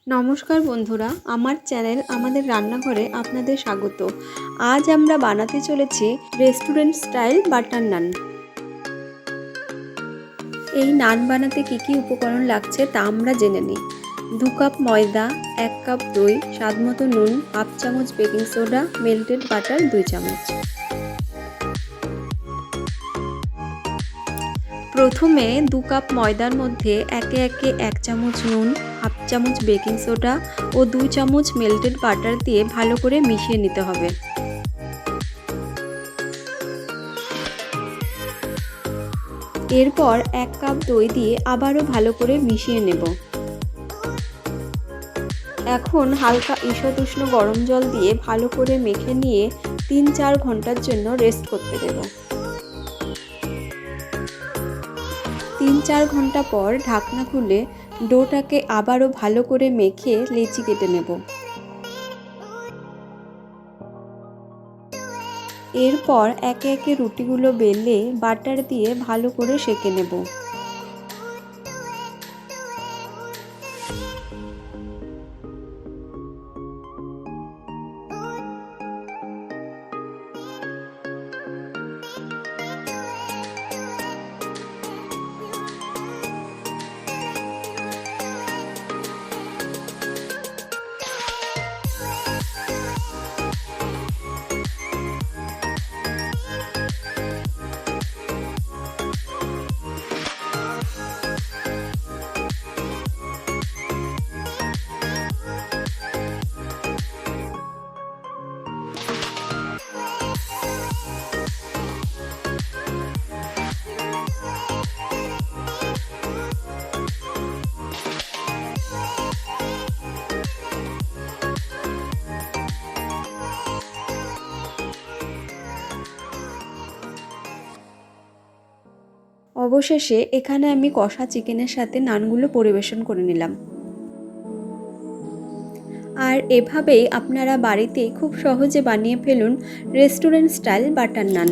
নমস্কার বন্ধুরা, আমার চ্যানেল আমাদের রান্নাঘরে আপনাদের স্বাগত। আজ আমরা বানাতে চলেছি রেস্টুরেন্ট স্টাইল বাটার নান। এই নান বানাতে কি কি উপকরণ লাগছে তা আমরা জেনে নিই। 2 কাপ ময়দা, 1 কাপ দই, স্বাদমতো নুন, হাফ চামচ বেকিং সোডা, মেল্টেড বাটার 2 চামচ। প্রথমে 2 কাপ ময়দার মধ্যে একে একে 1 চামচ নুন, হাফ চামচ বেকিং সোডা ও 2 চামচ মেল্টেড বাটার দিয়ে ভালো করে মিশিয়ে নিতে হবে। এরপর 1 কাপ দই দিয়ে আবারও ভালো করে মিশিয়ে নেব। এখন হালকা ঈষৎ উষ্ণ গরম জল দিয়ে ভালো করে মেখে নিয়ে 3-4 ঘন্টার জন্য রেস্ট করতে দেব। 3-4 ঘন্টা পর ঢাকনা খুলে ডোটাকে আবারও ভালো করে মেখে লেচি কেটে নেব। এরপর একে একে রুটিগুলো বেলে বাটার দিয়ে ভালো করে সেঁকে নেব। অবশেষে এখানে আমি কষা চিকেনের সাথে নানগুলো পরিবেশন করে নিলাম। আর এভাবেই আপনারা বাড়িতে খুব সহজে বানিয়ে ফেলুন রেস্টুরেন্ট স্টাইল বাটার নান।